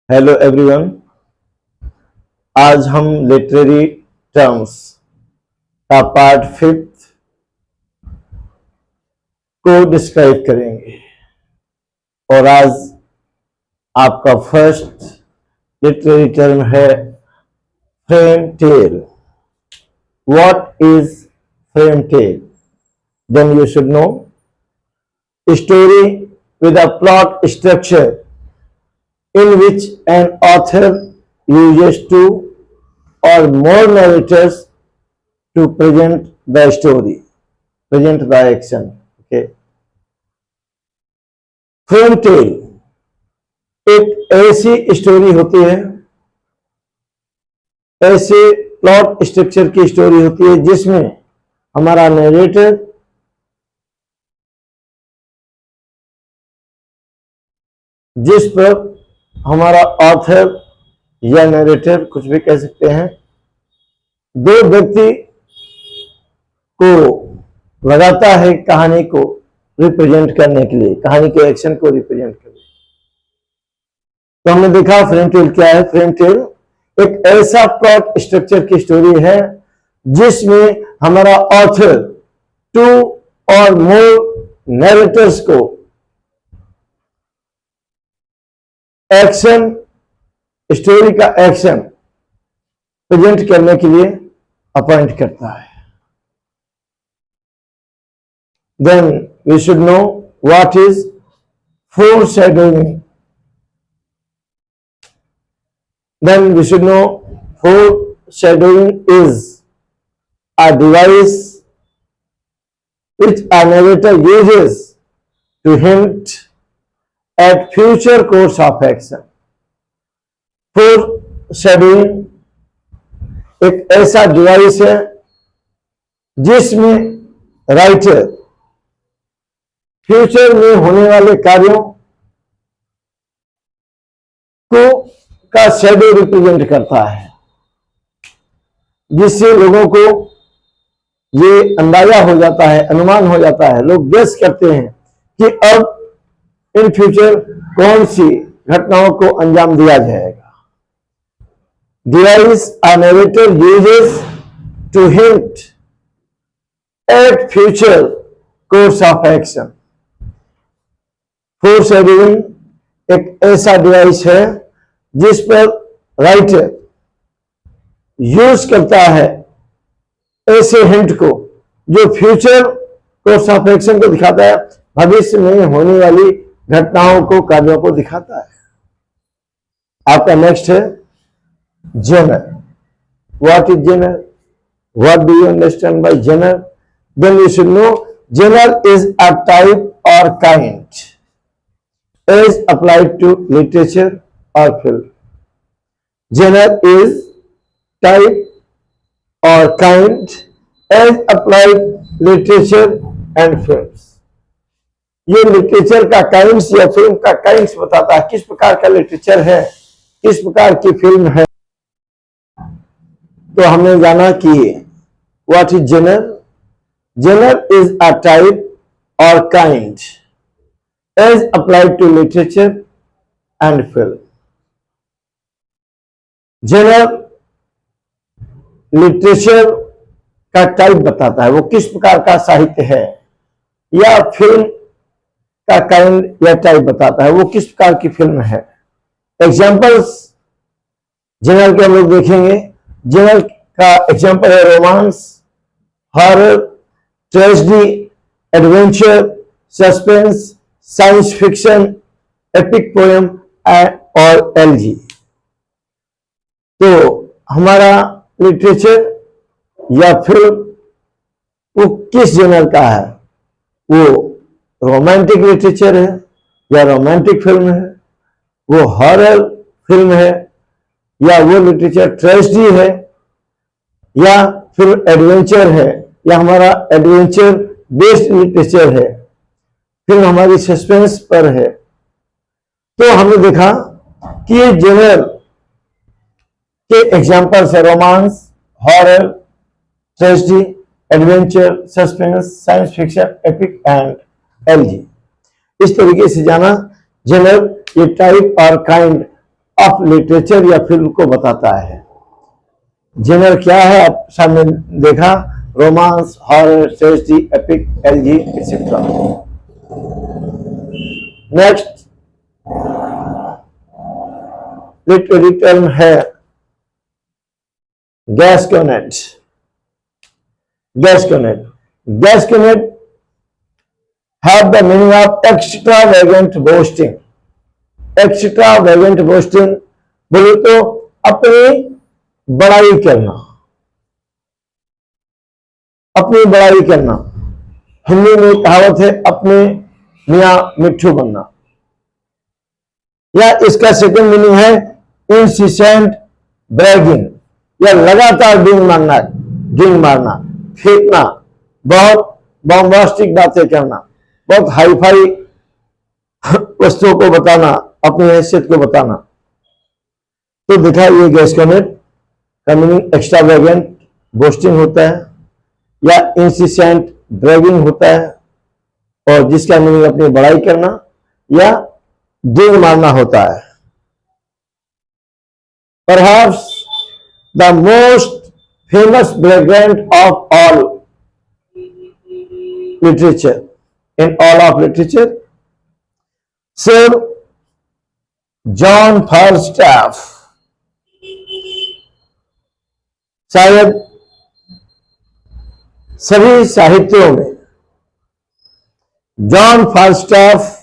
Hello everyone. आज हम literary terms का पार्ट 5 को डिस्क्राइब करेंगे और आज आपका फर्स्ट लिटरेरी टर्म है frame tale. What is frame tale? Then you should know story with a plot structure in which an author uses two or more narrators to present the story, present the action. Okay. Frame tale एक ऐसी story होती है, ऐसे plot structure की story होती है जिसमें हमारा नरेटर जिस पर हमारा ऑथर या नरेटर कुछ भी कह सकते हैं, दो व्यक्ति को लगाता है कहानी को रिप्रेजेंट करने के लिए, कहानी के एक्शन को रिप्रेजेंट करने। तो हमने देखा फ्रेम टेल क्या है। फ्रेम टेल एक ऐसा प्लॉट स्ट्रक्चर की स्टोरी है जिसमें हमारा author two or more narrators को एक्शन, स्टोरी का एक्शन प्रेजेंट करने के लिए अपॉइंट करता है। Then we should know what is foreshadowing. Then we should know foreshadowing is a device which a narrator uses to hint at future course of action. foreshadowing एक ऐसा device है जिसमें writer future में होने वाले कार्यों को का शैडो रिप्रेजेंट करता है, जिससे लोगों को ये अंदाजा हो जाता है, अनुमान हो जाता है, लोग गेस करते हैं कि अब इन फ्यूचर कौन सी घटनाओं को अंजाम दिया जाएगा। Device a narrator uses to hint at future course of action. foreshadowing एक ऐसा डिवाइस है जिस पर राइटर यूज करता है ऐसे हिंट को जो फ्यूचर कोर्स ऑफ एक्शन को दिखाता है, भविष्य में होने वाली घटनाओं को, कार्यों को दिखाता है। आपका नेक्स्ट है genre. What is genre? What do you understand by genre? Then you should know genre is a type और kind as applied to literature और फिल्म। जेनर इज टाइप और kind as applied literature and films. ये literature का kinds या film का kinds बताता है किस प्रकार का लिटरेचर है, किस प्रकार की फिल्म है। तो हमने जाना कि what is genre? Genre is a type और kind as applied to literature and film. Genre literature का टाइप बताता है, वो किस प्रकार का साहित्य है, या फिल्म का काइंड या टाइप बताता है, वो किस प्रकार की फिल्म है। एग्जाम्पल्स जेनर के हम लोग देखेंगे। जेनर का एग्जाम्पल है romance, horror, tragedy, adventure, suspense, science fiction, epic poem और एलजी। तो हमारा लिटरेचर या फिल्म वो किस जेनर का है? वो रोमांटिक लिटरेचर है या रोमांटिक फिल्म है, वो हॉरर फिल्म है या वो लिटरेचर ट्रेजेडी है, या फिर एडवेंचर है या हमारा एडवेंचर बेस्ड लिटरेचर है, फिल्म हमारी सस्पेंस पर है। तो हमने देखा कि ये जेनर के एग्जाम्पल्स है romance, horror, tragedy, adventure, suspense, science fiction, epic and LG. इस तरीके से जाना जेनर ये टाइप और काइंड ऑफ लिटरेचर या फिल्म को बताता है। जेनर क्या है, आप सामने देखा, romance, horror, tragedy, epic, LG etcetera. Next literary term है गैस्कोनेट। गैस्कोनेट गैस्कोनेट have the meaning of extravagant boasting। extravagant boasting बोले तो अपनी बड़ाई करना, अपनी बड़ाई करना। हिंदी में कहावत है अपने मियाँ मिट्ठू बनना। या इसका सेकंड मीनिंग है इंसिसेंट ब्रैगिंग, या लगातार डिंग मारना, फेंकना, बहुत बॉम्बास्टिक बातें करना, बहुत हाई फाई वस्तुओं को बताना, अपनी हैसियत को बताना। तो देखा, ये गैस्कोनेट का मीनिंग एक्स्ट्रावेगेंट बोस्टिंग होता है या इंसिसेंट ब्रैगिंग होता है, और जिसका मीनिंग अपनी बड़ाई करना या डिंग मारना होता है। Perhaps the most famous braggart of all literature, in all of literature, Sir John Falstaff। शायद सभी साहित्यों में जॉन फाल्स्टाफ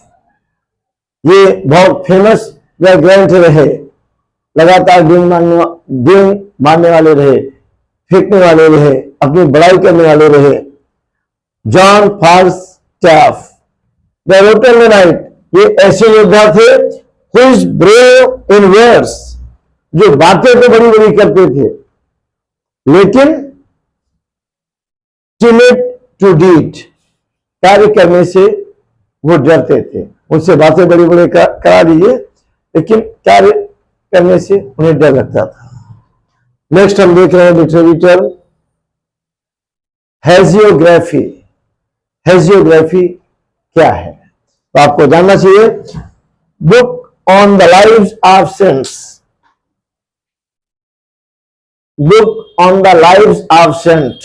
ये बहुत फेमस ग्रंथ रहे, लगातार डिंग मारने वाले रहे, फेंकने वाले रहे, अपनी बड़ाई करने वाले रहे। जॉन फाल्स्टाफ द रोटल नाइट, ये ऐसे योद्धा थे who is brave in words, जो बातें तो बड़ी बड़ी करते थे लेकिन timid टू डीड, कार्य करने से वो डरते थे। उनसे बातें बड़ी बड़ी करा दीजिए लेकिन कार्य करने से उन्हें डर लगता था। नेक्स्ट हम देख रहे हैं लिटरेरी टर्म हेजियोग्राफी। हेजियोग्राफी क्या है तो आपको जानना चाहिए। Book on the lives of saints. Book on the lives of saint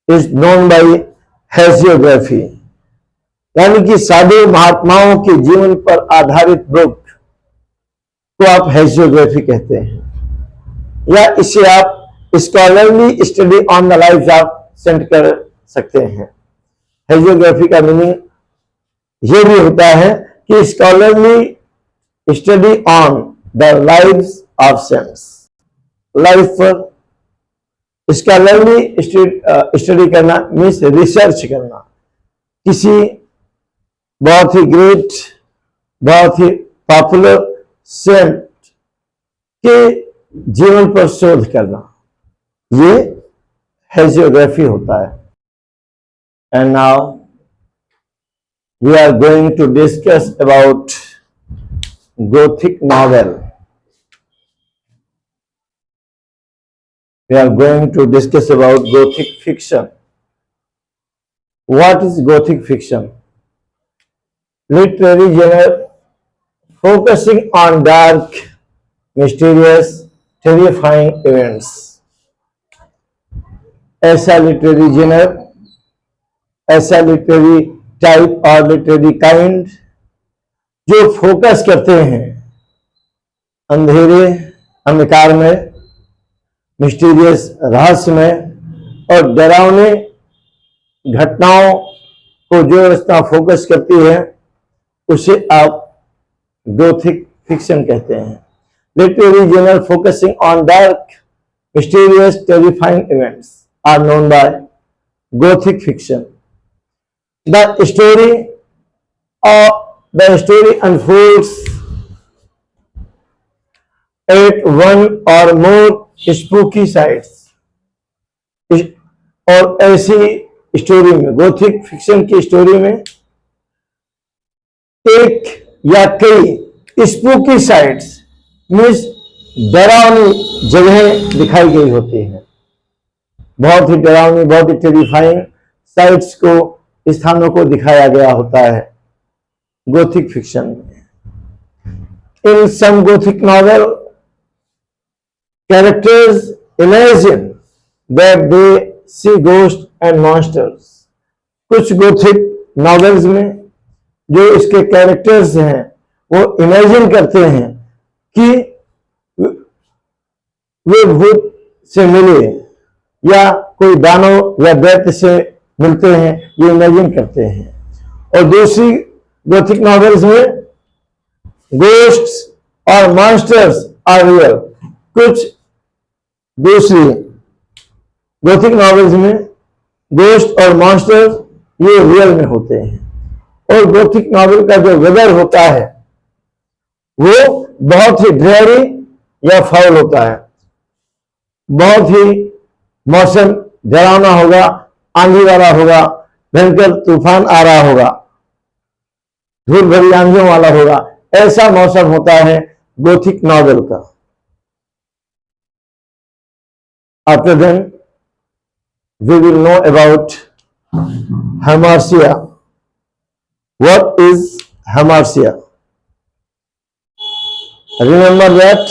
is known by hagiography, यानी कि साधु महात्माओं के जीवन पर आधारित बुक को आप हेजियोग्राफी कहते हैं, या इसे आप scholarly study on the lives of saint कर सकते हैं। हेजियोग्राफी का मीनिंग यह भी होता है कि scholarly study on the lives of cents. Life पर स्कॉलरली स्टडी करना मीन्स रिसर्च करना, किसी बहुत ही ग्रेट, बहुत ही पॉपुलर सेंट के जीवन पर शोध करना, ये हेजियोग्राफी होता है। And now we are going to discuss about Gothic novel. We are going to discuss about Gothic fiction. What is Gothic fiction? Literary genre focusing on dark, mysterious, terrifying events. ऐसा literary Jenner, ऐसा literary type और literary kind जो focus करते हैं अंधकार में, mysterious रहस्यमय और डरावने घटनाओं को जो रचना फोकस करती है उसे आप गोथिक फिक्शन कहते हैं। Literary genre focusing on dark, mysterious, terrifying events are known by Gothic fiction. The story unfolds at one or more spooky sites, और ऐसी स्टोरी में, गोथिक फिक्शन की स्टोरी में एक या कई स्पूकी साइट्स मीन्स डरावनी जगहें दिखाई गई होती हैं। बहुत ही डरावनी, बहुत ही टेरिफाइंग साइट्स को, स्थानों को दिखाया गया होता है गोथिक फिक्शन में। In some Gothic novel, characters imagine that they see ghosts and monsters. कुछ गोथिक नॉवेल्स में जो इसके कैरेक्टर्स हैं वो इमेजिन करते हैं कि वे भूत से मिले या कोई दानव या दैत्य से मिलते हैं, ये इमेजिन करते हैं। और दूसरी गोथिक नॉवेल्स में गोस्ट्स और मॉन्स्टर्स आर रियल। कुछ दूसरी गोथिक नॉवेल्स में गोस्ट और मॉन्स्टर्स ये रियल में होते हैं। और गोथिक नॉवेल का जो वेदर होता है वो बहुत ही ड्रेरी या फाउल होता है, बहुत ही मौसम डरावना होगा, आंधी वाला होगा, भयंकर तूफान आ रहा होगा, धूल भरी आंधियों वाला होगा, ऐसा मौसम होता है गोथिक नॉवेल का। After then, we will know about hamartia. What is hamartia? Remember that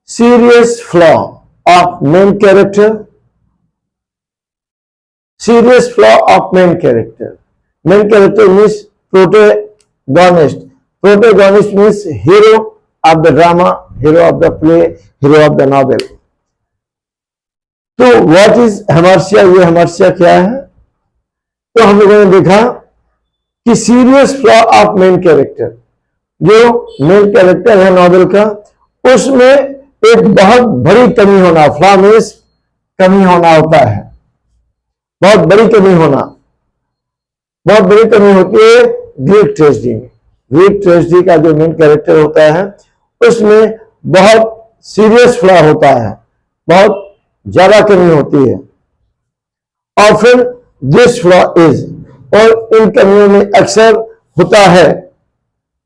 serious flaw of main character. Serious flaw of main character. Main character means protagonist. Protagonist means hero of the drama, hero of the play, hero of the novel. तो what is हेमर्सिया? ये हेमर्सिया क्या है? तो हम लोगों ने देखा कि serious flaw of main character, जो मेन कैरेक्टर है नॉवेल का, उसमें एक बहुत बड़ी कमी होना, फ्लॉ मीन्स कमी होना होता है, बहुत बड़ी कमी होना, बहुत बड़ी कमी होती है ग्रीक ट्रेजेडी में। ग्रीक ट्रेजेडी का जो मेन कैरेक्टर होता है उसमें बहुत सीरियस फ्लॉ होता है, बहुत ज्यादा कमी होती है। ऑफन दिस फ्लॉ इज, और इन कमियों में अक्सर होता है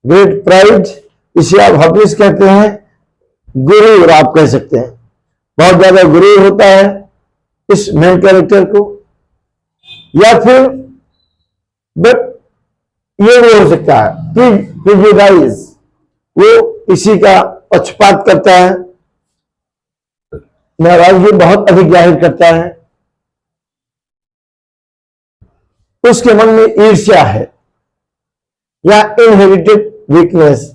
ग्रेट प्राइड, इसे आप हबीज कहते हैं, गुरूर आप कह सकते हैं, बहुत ज्यादा गुरूर होता है इस मेन कैरेक्टर को। या फिर बट ये भी हो सकता है प्रिजुडाइज, वो इसी का पक्षपात करता है, नाराजगी बहुत अधिक जाहिर करता है, उसके मन में ईर्ष्या है या इनहेरिटेड वीकनेस,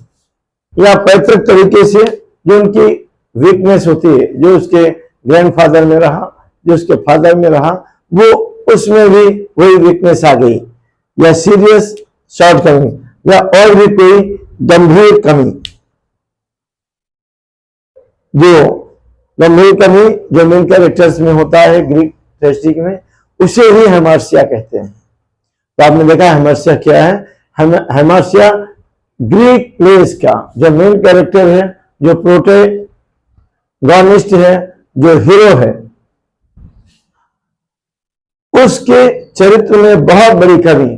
या पैतृक तरीके से जो उनकी वीकनेस होती है, जो उसके ग्रैंडफादर में रहा, जो उसके फादर में रहा, वो उसमें भी वही वीकनेस आ गई, या सीरियस शॉर्ट कमी, या और भी कोई गंभीर कमी। जो गंभीर कमी जो मेन कैरेक्टर्स में होता है ग्रीक ट्रेजेडी में, उसे ही हेमर्सिया कहते हैं। तो आपने देखा हेमर्सिया क्या है? हेमर्सिया ग्रीक प्लेस का जो मेन कैरेक्टर है, जो प्रोटैगनिस्ट है, जो हीरो है, उसके चरित्र में बहुत बड़ी कमी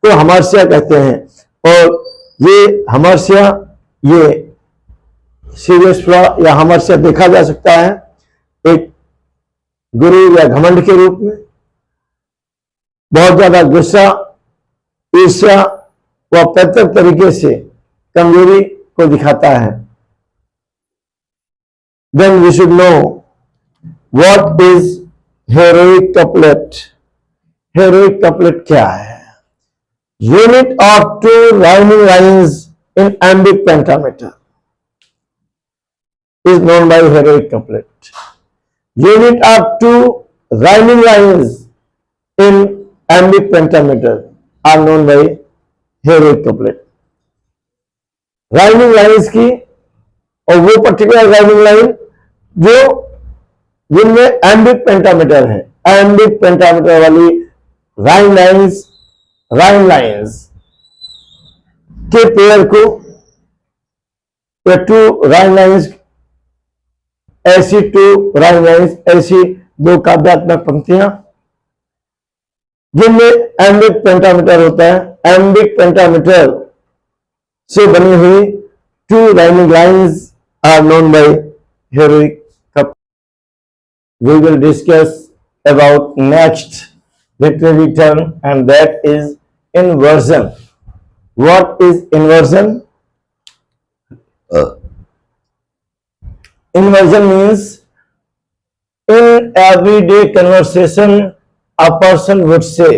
को हेमर्सिया कहते हैं। और ये हेमर्सिया, ये सीरियस फ्लॉ या हेमर्सिया देखा जा सकता है एक गुरु या घमंड के रूप में, बहुत ज्यादा गुस्सा, ईर्ष्या व पैतृक तरीके से कमजोरी को दिखाता है। Then we should know what is heroic couplet. Heroic couplet क्या है? Unit of two rhyming lines in iambic pentameter is known by heroic couplet. Unit of two rhyming lines in iambic pentameter are known by heroic couplet. Rhyming lines की, और वो particular rhyming line जो जिनमें iambic pentameter है, iambic pentameter वाली rhyme lines के pair को, या टू rhyme lines, ऐसी टू राइम लाइन्स, ऐसी दो काव्यात्मक पंक्तियां जिनमें एम्बिक पेंटामीटर होता है। एम्बिक पेंटामीटर से बनी हुई two rhyming lines are known by heroic couplet. We will discuss about next literary term and that is inversion. What is inversion? Inversion means in everyday conversation a person would say,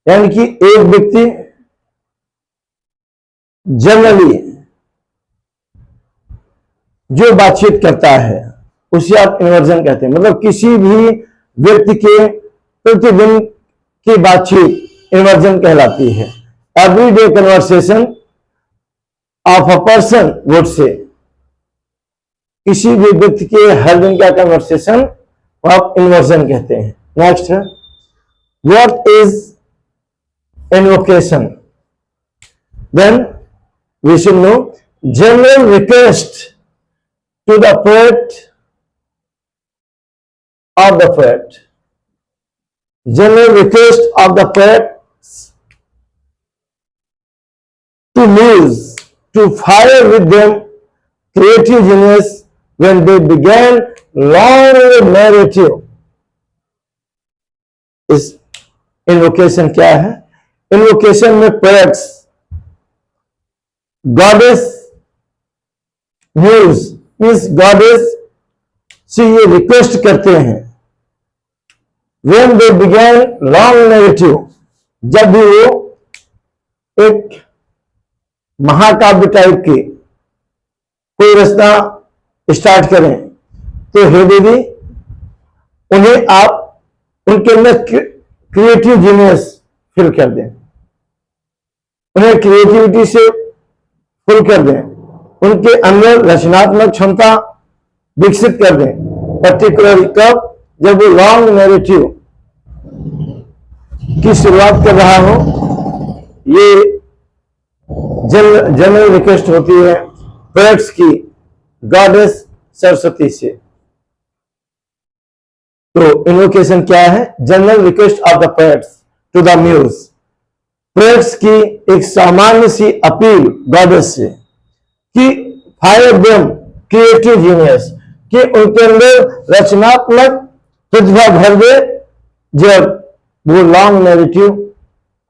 यानी कि एक व्यक्ति generally जो बातचीत करता है उसे आप इन्वर्जन कहते हैं। मतलब किसी भी व्यक्ति के प्रतिदिन की बातचीत इन्वर्जन कहलाती है। Everyday conversation of a person would say, किसी भी व्यक्ति के हर दिन का कन्वर्सेशन आप इन्वर्जन कहते हैं। नेक्स्ट है, what is invocation? Then we should know general request to the poet of the poet. General request of the poet to muse, to fire with them creative genius when they began long narrative. इस invocation क्या है? Invocation में poets, goddess, muse means goddess से ये request करते हैं। When they began long narrative, जब भी वो एक महाकाव्य टाइप की कोई रचना स्टार्ट करें तो हे देवी उन्हें आप उनके अंदर क्रिएटिव जीनियस फिल कर दें, उन्हें क्रिएटिविटी से फुल कर दें, उनके अंदर रचनात्मक क्षमता विकसित कर दें। पर्टिकुलर कब? जब वो लॉन्ग नैरेटिव की शुरुआत कर रहा हो। ये जनरल रिक्वेस्ट होती है पोएट्स की गॉडेस सरस्वती से। तो इन्वोकेशन क्या है? General request of the poets to the muse, poets की एक सामान्य सी अपील गॉडेस से कि फायर देम क्रिएटिव जीनियस, कि उनके अंदर रचनात्मक प्रतिभा भर दे जब वो लॉन्ग नैरेटिव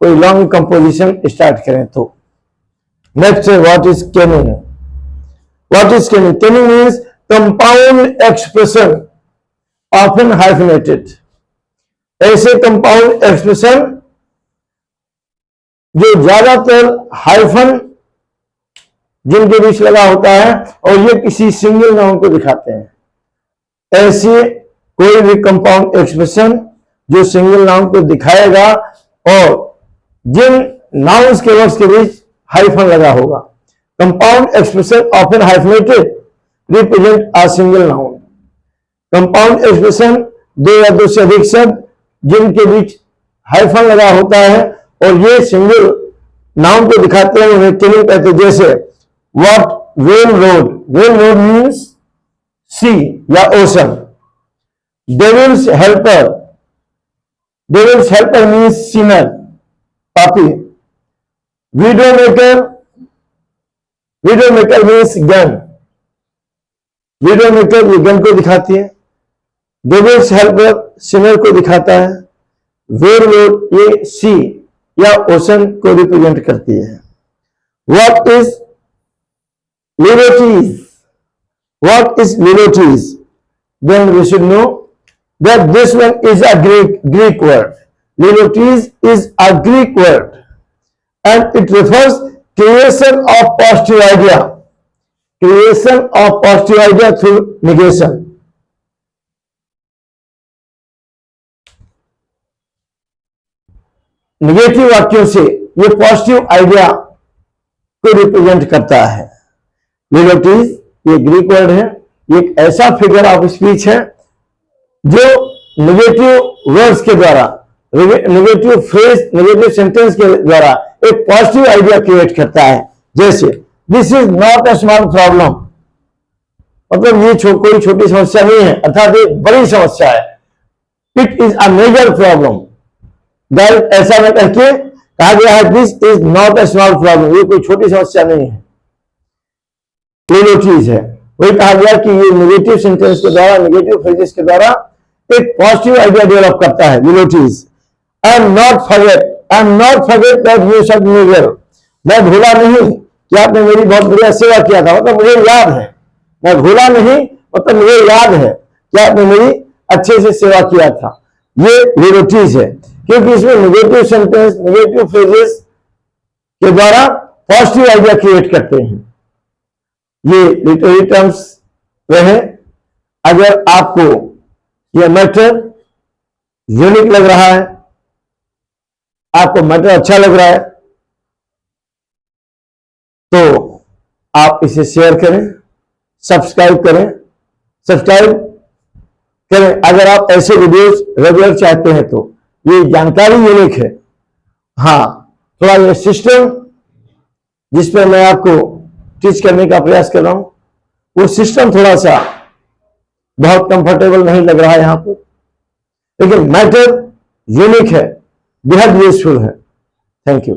कोई लॉन्ग कंपोजिशन स्टार्ट करें तो। नेक्स्ट है what is Canning? What is Canning? Canning means compound expression often hyphenated. ऐसे कंपाउंड एक्सप्रेशन जो ज्यादातर हाइफन जिनके बीच लगा होता है और ये किसी सिंगल नाउन को दिखाते हैं। ऐसे कोई भी कंपाउंड एक्सप्रेशन जो सिंगल नाउन को दिखाएगा और जिन नाउन्स के वर्ड्स के बीच हाइफन लगा होगा। Compound expression often hyphenated represent a single noun. Compound expression दो या दो से अधिक शब्द जिनके बीच हाइफन लगा होता है और ये सिंगल नाउन को दिखाते हैं उन्हें कैनिंग कहते हैं। जैसे What railroad? Railroad means sea या ocean. Devil's helper. Devil's helper means sinner, पापी। Widowmaker. Widowmaker means gun. Widowmaker ये गन को दिखाती है। Devil's helper sinner को दिखाता है। Railroad ये sea या ocean को रिप्रेजेंट करती है। What is liberties? What is liberties? Then we should know that this one is a Greek word. Liberties is a Greek word and it refers creation of positive idea. Creation of positive idea through negation. Negative वाक्यों से ये positive idea को represent करता है। Liberties ये Greek word है, ये एक ऐसा फिगर ऑफ स्पीच है जो नेगेटिव वर्ड्स के द्वारा, नेगेटिव फ्रेज, नेगेटिव सेंटेंस के द्वारा एक पॉजिटिव आइडिया क्रिएट करता है। जैसे this is not a small problem, मतलब ये कोई छोटी समस्या नहीं है, अर्थात एक बड़ी समस्या है। It is a major problem, ऐसा न करके कहा गया है this is not a small problem, ये कोई छोटी समस्या नहीं है, ये चीज है। वही कहा गया कि ये नेगेटिव सेंटेंस के द्वारा, नेगेटिव फ्रेजेस के द्वारा एक पॉजिटिव आइडिया डेवलप करता है। विलोटीज I am not forget that you शब्द मेजर, मैं भूला नहीं कि आपने मेरी बहुत बढ़िया सेवा किया था, मतलब मुझे याद है, मैं भूला नहीं, मतलब मुझे याद है कि आपने मेरी अच्छे से सेवा किया था। ये रिलेटिव्स है, क्योंकि इसमें निगेटिव सेंटेंस, निगेटिव फ्रेजेस के द्वारा पॉजिटिव आइडिया क्रिएट करते हैं। ये लिटरेरी टर्म्स रहे। अगर आपको यह मैटर यूनिक लग रहा है, आपको मैटर अच्छा लग रहा है, तो आप इसे शेयर करें, सब्सक्राइब करें, सब्सक्राइब करें। अगर आप ऐसे वीडियोस रेगुलर चाहते हैं तो ये जानकारी यूनिक है। हाँ, थोड़ा ये सिस्टम जिस पर मैं आपको टीच करने का प्रयास कर रहा हूं, वो सिस्टम थोड़ा सा बहुत कंफर्टेबल नहीं लग रहा है यहां पर, लेकिन मैटर यूनिक है, बेहद यूजफुल है। Thank you.